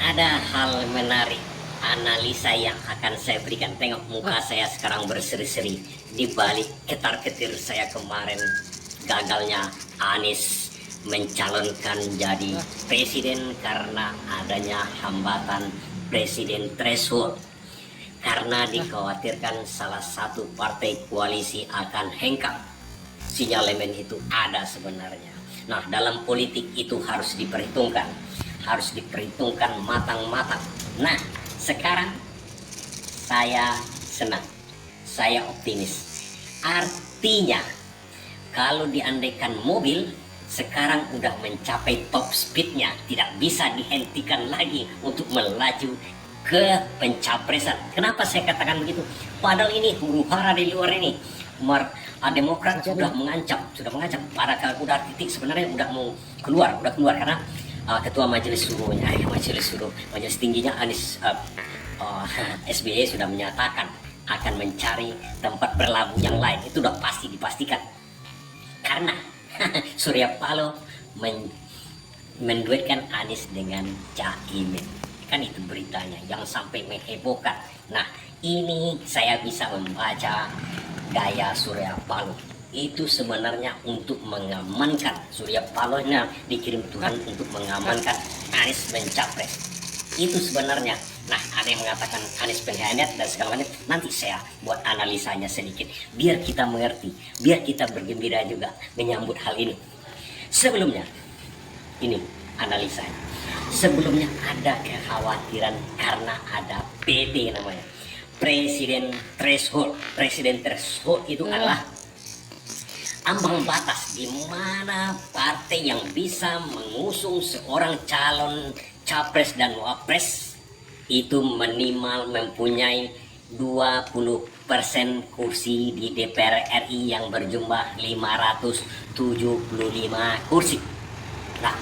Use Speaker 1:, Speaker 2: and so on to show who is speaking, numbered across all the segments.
Speaker 1: Ada hal menarik analisa yang akan saya berikan. Tengok muka saya sekarang berseri-seri di balik ketar-ketir saya kemarin gagalnya Anies mencalonkan jadi presiden karena adanya hambatan presiden threshold, karena dikhawatirkan salah satu partai koalisi akan hengkang. Sinyalemen itu ada sebenarnya. Nah, dalam politik itu harus diperhitungkan matang-matang. Nah, sekarang saya senang, saya optimis. Artinya, kalau diandaikan mobil sekarang udah mencapai top speednya, tidak bisa dihentikan lagi untuk melaju ke pencapresan. Kenapa saya katakan begitu? Padahal ini huru hara di luar ini. Demokrat sudah mengancam pada udah titik sebenarnya udah mau keluar karena ketua majelis majelis tingginya Anies SBY sudah menyatakan akan mencari tempat berlabuh yang lain. Itu udah pasti dipastikan karena Surya Paloh menduetkan Anies dengan Caimin, kan itu beritanya yang sampai menghebohkan. Nah, ini saya bisa membaca gaya Surya Paloh itu sebenarnya untuk mengamankan. Surya Palohnya dikirim Tuhan untuk mengamankan Anies mencapres. Itu sebenarnya. Nah, ada yang mengatakan Anies pengkhianat dan segala macam. Nanti saya buat analisanya sedikit biar kita mengerti, biar kita bergembira juga menyambut hal ini. Sebelumnya, ini analisanya. Sebelumnya ada kekhawatiran karena ada PD namanya. Presiden threshold. Presiden threshold itu adalah ambang batas di mana partai yang bisa mengusung seorang calon capres dan wapres itu minimal mempunyai 20% kursi di DPR RI yang berjumlah 575 kursi. Nah,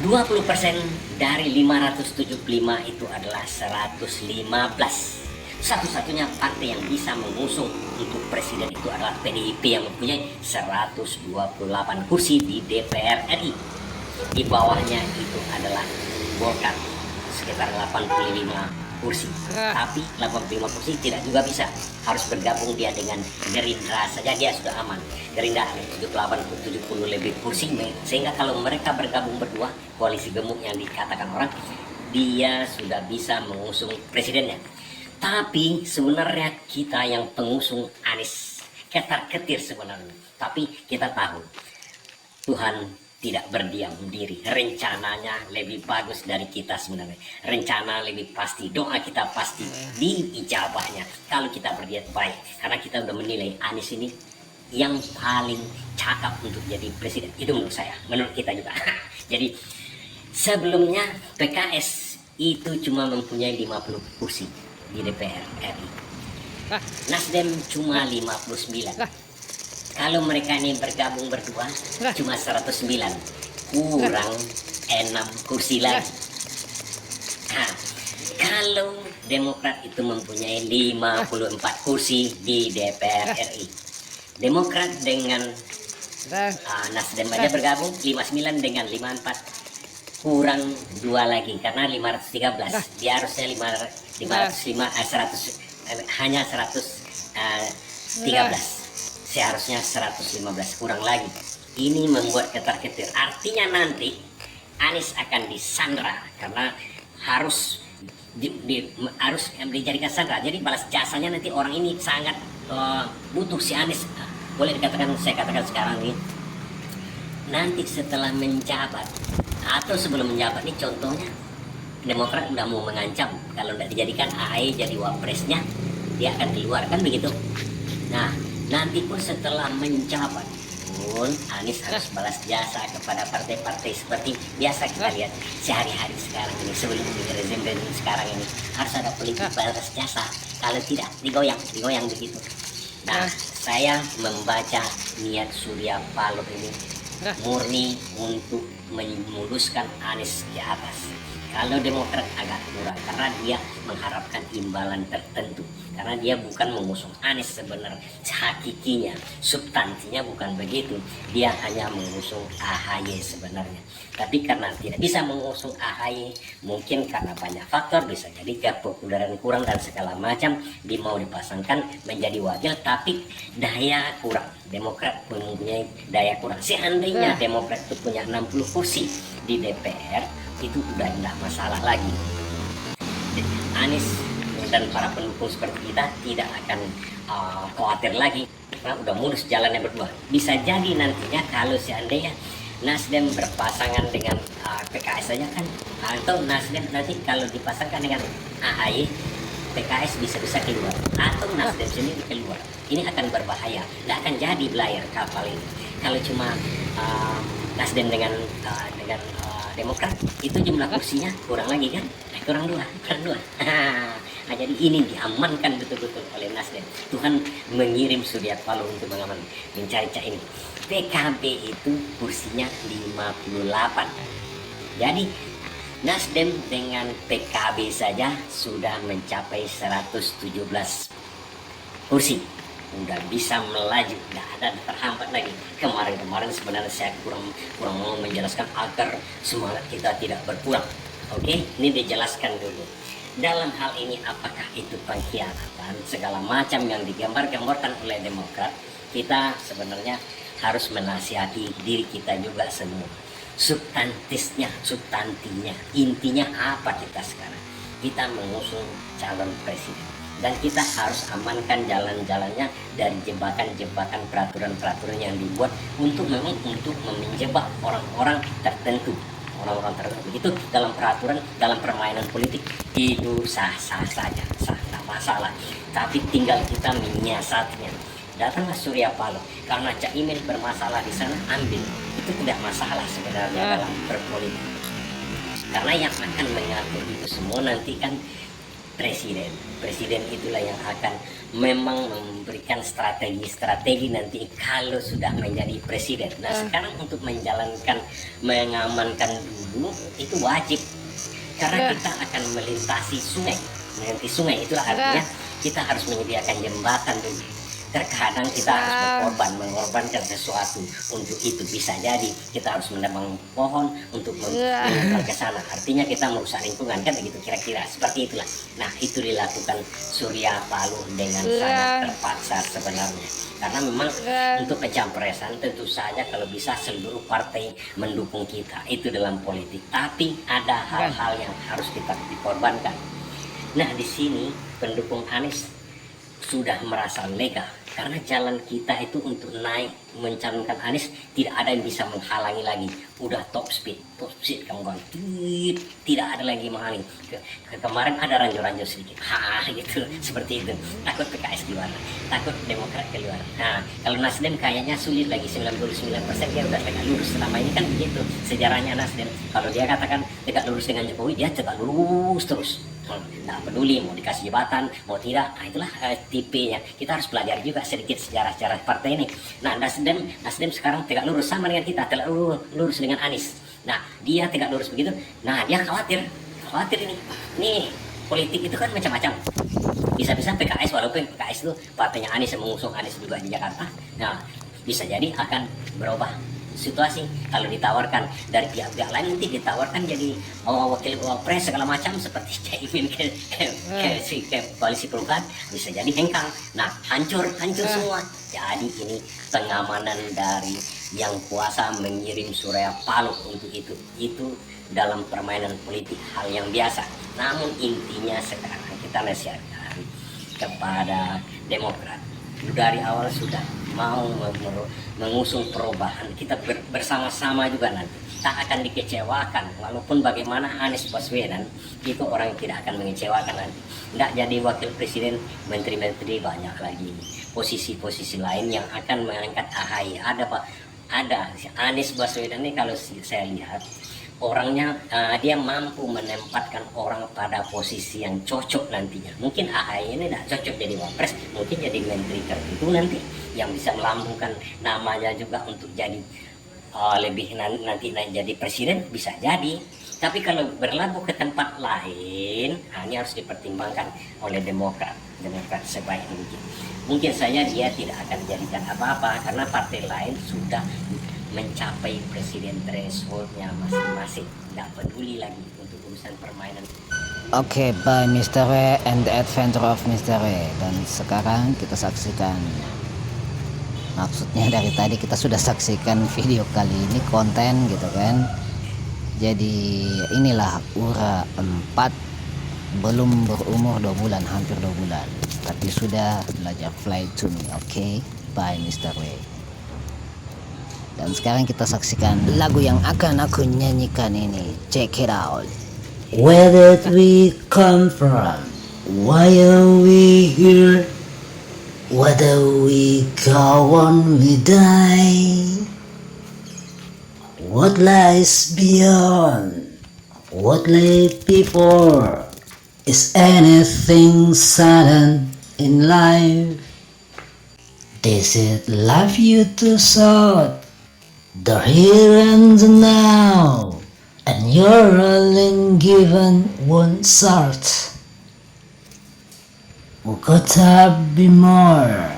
Speaker 1: 20% dari 575 itu adalah 115. Satu-satunya partai yang bisa mengusung untuk presiden itu adalah PDIP yang mempunyai 128 kursi di DPR RI. Di bawahnya itu adalah Golkar sekitar 85 kursi. Tapi 85 kursi tidak juga bisa. Harus bergabung dia dengan Gerindra saja dia sudah aman. Gerindra 78-70 lebih kursi, sehingga kalau mereka bergabung berdua, koalisi gemuk yang dikatakan orang, dia sudah bisa mengusung presidennya. Tapi sebenarnya kita yang pengusung Anies ketar-ketir sebenarnya. Tapi kita tahu Tuhan tidak berdiam diri. Rencananya lebih bagus dari kita sebenarnya. Rencana lebih pasti. Doa kita pasti diijabahnya kalau kita berniat baik. Karena kita udah menilai Anies ini yang paling cakap untuk jadi presiden. Itu menurut saya. Menurut kita juga. Jadi sebelumnya PKS itu cuma mempunyai 50 kursi di DPR RI. Nasdem cuma 59. Kalau mereka ini bergabung berdua cuma 109, kurang 6 kursi lagi. Nah, kalau Demokrat itu mempunyai 54 kursi di DPR RI. Demokrat dengan Nasdem aja bergabung 59 dengan 54, kurang 2 lagi karena 513. Dia harusnya 113. Seharusnya 115, kurang lagi. Ini membuat ketar-ketir. Artinya nanti Anies akan disandra karena harus harus dijadikan sandra. Jadi balas jasanya nanti orang ini sangat butuh si Anies. Boleh dikatakan, saya katakan sekarang ini, nanti setelah menjabat atau sebelum menjabat, ini contohnya Demokrat udah mau mengancam kalau tidak dijadikan AHY jadi wapresnya dia akan keluar, kan begitu. Nah, nanti pun setelah menjabat pun Anies harus balas jasa kepada partai-partai seperti biasa kita lihat sehari-hari sekarang ini. Sebelum rezim sekarang ini harus ada politik balas jasa, kalau tidak digoyang begitu. Nah, saya membaca niat Surya Paloh ini murni untuk memuluskan Anies ke atas. Kalau Demokrat agak kurang karena dia mengharapkan imbalan tertentu. Karena dia bukan mengusung Anies sebenarnya, hakikinya, substansinya bukan begitu. Dia hanya mengusung AHY sebenarnya. Tapi karena tidak bisa mengusung AHY, mungkin karena banyak faktor, bisa jadi kepopuleran kurang dan segala macam, dia mau dipasangkan menjadi wakil, tapi daya kurang. Demokrat mempunyai daya kurang. Seandainya Demokrat itu punya 60 kursi di DPR, itu udah tidak masalah lagi. Anies dan para pendukung seperti kita tidak akan khawatir lagi karena udah mulus jalannya berdua. Bisa jadi nantinya kalau seandainya Nasdem berpasangan dengan PKS saja kan, atau Nasdem nanti kalau dipasangkan dengan AHY, PKS bisa keluar, atau Nasdem sendiri keluar. Ini akan berbahaya, tidak akan jadi belayar kapal ini. Kalau cuma Nasdem dengan Demokrat, itu jumlah kursinya kurang lagi kan? Kurang dua. Nah, jadi ini diamankan betul-betul oleh Nasdem. Tuhan mengirim Surya Paloh untuk mencari ini. PKB itu kursinya 58. Jadi Nasdem dengan PKB saja sudah mencapai 117 kursi. Udah bisa melaju, tidak ada terhambat lagi. Kemarin sebenarnya saya kurang mau menjelaskan agar semangat kita tidak berkurang. Oke, ini dijelaskan dulu. Dalam hal ini apakah itu pengkhianatan, segala macam yang digambarkan oleh Demokrat, kita sebenarnya harus menasihati diri kita juga semua. Substansinya, intinya apa kita sekarang? Kita mengusung calon presiden. Dan kita harus amankan jalan-jalannya dari jebakan-jebakan peraturan-peraturan yang dibuat untuk menjebak orang-orang tertentu. Itu dalam peraturan, dalam permainan politik itu sah-sah saja, tidak masalah. Tapi tinggal kita menyiasatinya. Datanglah Surya Paloh karena Caimin bermasalah di sana, ambil. Itu tidak masalah sebenarnya dalam berpolitik. Karena yang akan mengatur itu semua nanti kan presiden itulah yang akan memang memberikan strategi nanti kalau sudah menjadi presiden. Nah sekarang untuk mengamankan dulu itu wajib karena kita akan melintasi sungai itulah artinya kita harus menyediakan jembatan dulu. Terkadang kita harus mengorbankan sesuatu untuk itu. Bisa jadi kita harus menebang pohon untuk menyeberang ke sana. Artinya kita merusak lingkungan kan begitu kira-kira seperti itulah. Nah itu dilakukan Surya Paloh dengan sangat terpaksa sebenarnya. Karena memang untuk pencapresan tentu saja kalau bisa seluruh partai mendukung kita itu dalam politik. Tapi ada hal-hal yang harus kita dikorbankan. Nah di sini pendukung Anies sudah merasa lega karena jalan kita itu untuk naik mencalonkan Anies tidak ada yang bisa menghalangi lagi. Udah top speed kawan-kawan, tidak ada lagi menghalangi. Kemarin ada ranjau-ranjau sedikit, gitu seperti itu. Takut PKS keluar, takut Demokrat keluar. Nah kalau Nasdem kayaknya sulit lagi, 99% dia udah tegak lurus. Selama ini kan begitu sejarahnya Nasdem. Kalau dia katakan tegak lurus dengan Jokowi, dia tegak lurus terus. Nah peduli mau dikasih jabatan mau tidak. Nah itulah tipenya. Kita harus pelajari juga sedikit sejarah partai ini. Nah Nasdem sekarang tegak lurus sama dengan kita, tegak lurus dengan Anies. Nah dia tegak lurus begitu. Nah dia khawatir ini politik itu kan macam-macam. Bisa-bisa PKS, walaupun PKS itu partainya Anies yang mengusung Anies juga di Jakarta. Nah bisa jadi akan berubah situasi kalau ditawarkan dari pihak-pihak lain, nanti ditawarkan jadi wakil wapres segala macam seperti Caimin ke koalisi perubahan, bisa jadi hengkang. Nah hancur semua. Jadi ini pengamanan dari yang kuasa mengirim Surya Paloh untuk itu dalam permainan politik hal yang biasa. Namun intinya sekarang kita nasihatkan kepada Demokrat dari awal sudah mau mengusung perubahan, kita bersama-sama juga nanti tak akan dikecewakan. Walaupun bagaimana Anies Baswedan itu orang yang tidak akan mengecewakan nanti. Tidak jadi wakil presiden, menteri-menteri banyak lagi, posisi-posisi lain yang akan mengangkat AHY. Ada Anies Baswedan ini kalau saya lihat orangnya dia mampu menempatkan orang pada posisi yang cocok nantinya. Mungkin AHY ini tidak cocok jadi wapres, mungkin jadi menteri tertentu nanti yang bisa melambungkan namanya juga untuk jadi lebih nanti jadi presiden bisa jadi. Tapi kalau berlabuh ke tempat lain, ini harus dipertimbangkan oleh Demokrat sebaik mungkin. Mungkin saja dia tidak akan jadikan apa-apa karena partai lain sudah mencapai presiden thresholdnya masing-masing, tidak peduli lagi untuk urusan permainan.
Speaker 2: Oke, by Mr. W and the Adventure of Mr. W. Dan sekarang kita saksikan, maksudnya dari tadi kita sudah saksikan video kali ini konten gitu kan. Jadi inilah Ura 4, belum berumur 2 bulan, hampir 2 bulan, tapi sudah belajar Fly to Me. Oke, by Mr. W. Dan sekarang kita saksikan lagu yang akan aku nyanyikan ini. Check it out. Where did we come from? Why are we here? Whether we go on, we die. What lies beyond? What lay before? Is anything sudden in life? This is life you too sought, the here and the now, and you're only given one sort. We could have been more,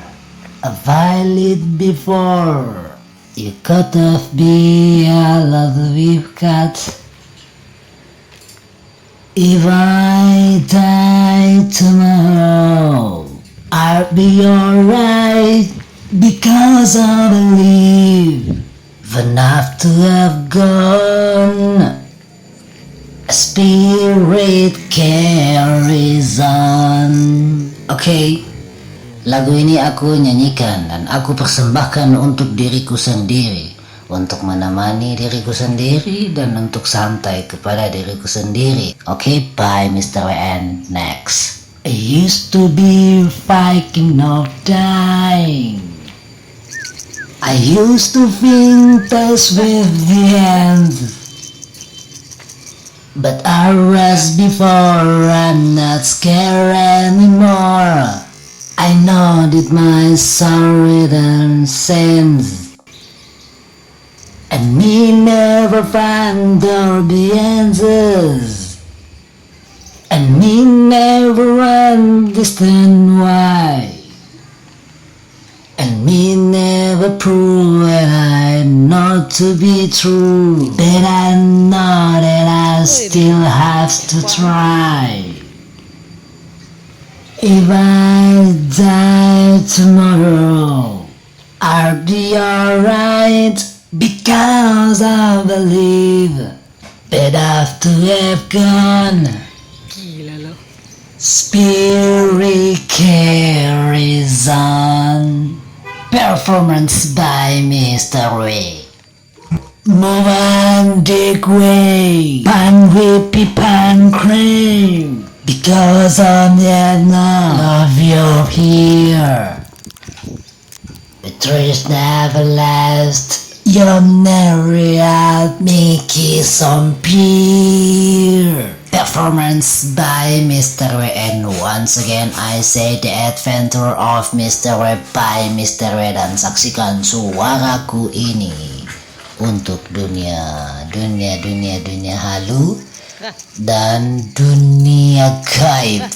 Speaker 2: a violet before. You could have been all that we've got. If I die tomorrow, I'll be alright, because I believe enough to have gone. A spirit carries on. Oke, lagu ini aku nyanyikan dan aku persembahkan untuk diriku sendiri, untuk menemani diriku sendiri dan untuk santai kepada diriku sendiri. Oke, bye Mr. WN. Next. I used to be fighting of dying. I used to think this with the end, but I rest before I'm not scared anymore. I know that my sorrow and sins, and me never find the answers, and me never understand why, and me never prove that I know to be true, but I know that I still have to try. If I die tomorrow, I'll be alright, because I believe that after I've gone, spirit carries on. Performance by Mr. Ray. Move on, dig way, pan whippy pan cream, because I'm the love you're here. The trees never last, you'll never out me kiss on peer. Performance by Mr. W. And once again I say the adventure of Mr. W by Mr. W. Dan saksikan suaraku ini untuk dunia halu dan dunia gaib.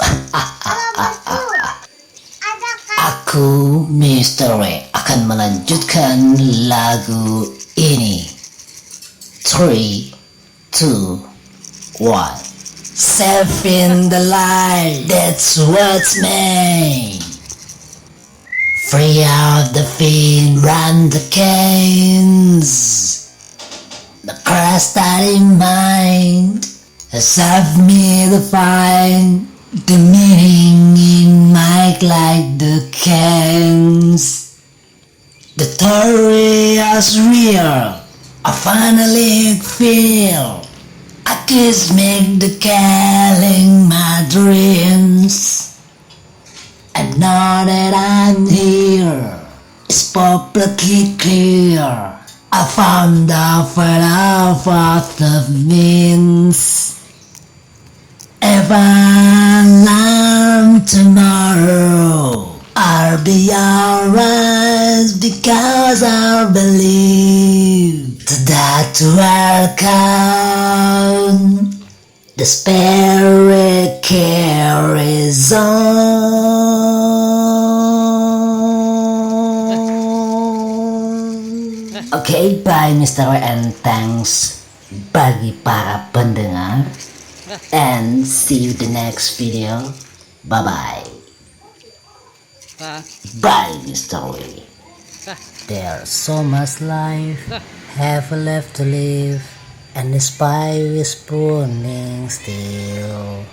Speaker 2: Aku Mr. W akan melanjutkan lagu ini. 3, 2, 1. Self in the light, that's what's made. Free out the fiend, run the canes. The Christ that in mind has helped me to find the meaning in my like the cans. The story is real, I finally feel. I kiss make the killing my dreams. I know that I'm here, it's publicly clear. I found out what the means. If I'm tomorrow, I'll be alright, because I believe that will come. The spirit carries on. Okay, bye Mr. Roy, and thanks bagi para pendengar. And see you the next video. Bye bye. Bye Mr. Roy. There's so much life have left to live, and the sky is burning still.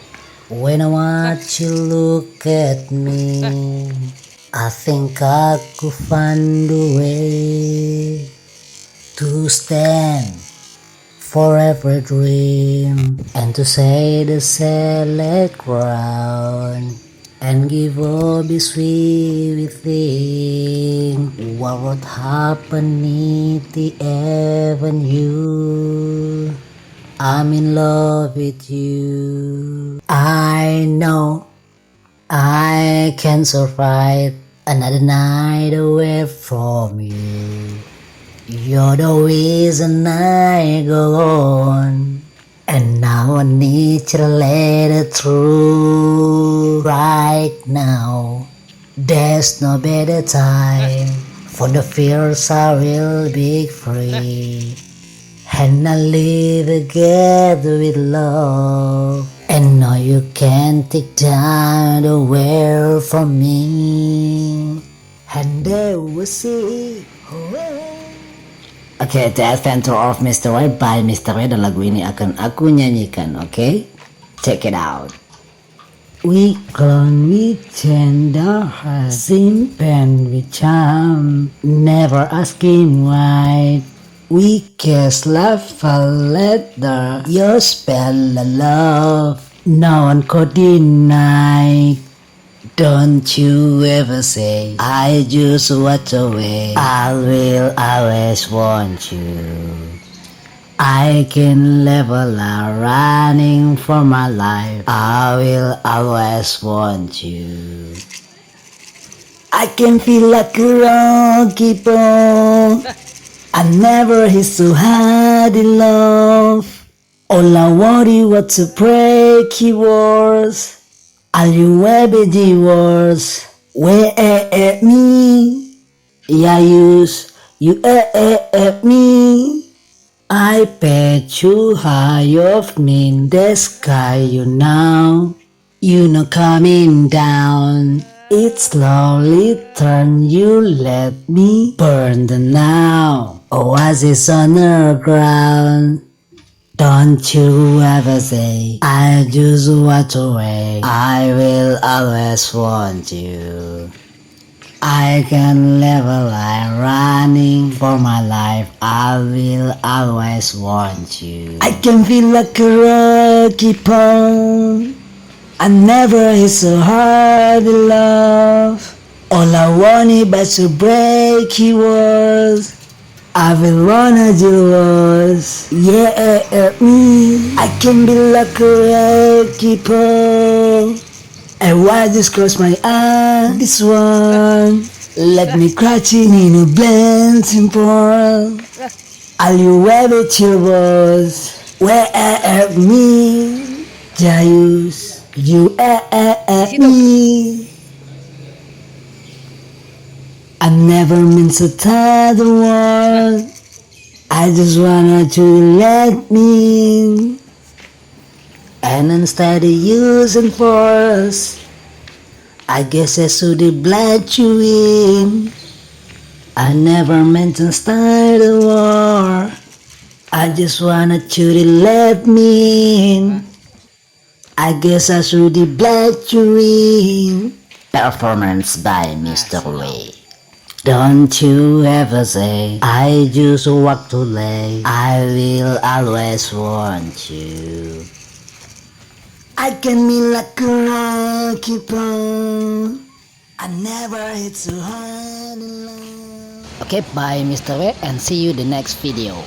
Speaker 2: When I watch you look at me, I think I could find a way to stand for every dream, and to say the salad ground and give up the sweet within. What would happen if the avenue? I'm in love with you. I know I can survive another night away from you. You're the reason I go on, and now I need you to let it through. Right now, there's no better time, for the fears I will be free, and I live together with love. And now you can't take time away from me, and they will see. Oke, The Adventure of Mr. Roy by Mr. Roy, dan lagu ini akan aku nyanyikan, oke? Check it out. We clone with tender hearts, simpan with charm, never asking why. We kiss love a letter, your spell of love, no one could deny. Don't you ever say I just walked away. I will always want you. I can level out running for my life. I will always want you. I can feel like a rocky ball. I never hit so hard in love. All I wanted was to break your walls. All you ever did was where at me. Yeah, you at me. I bet you high of me in the sky, you know. You know coming down. It slowly turn, you let me burn the now. Oasis on the ground. Don't you ever say I just walked away. I will always want you. I can live a life running for my life. I will always want you. I can feel like a rocky pond. I never hit so hard in love. All I wanted but to break you was I will run as you was. Yeah, me. I can be like a keeper. And why just close my eyes? This one. Let me crouching in a blending pool. All you ever chill was. Where at me? Jayus, you at me. I never meant to tell the world. I just wanted to let me in. And instead of using force, I guess I should have let you in. I never meant to start a war. I just wanted you to let me in. I guess I should have let you in. Performance by Mr. Ray. Don't you ever say I just walk too late. I will always want you. I can be like a rocky pond. I never hit so hard in love. Okay, bye Mr. Ray, and see you the next video.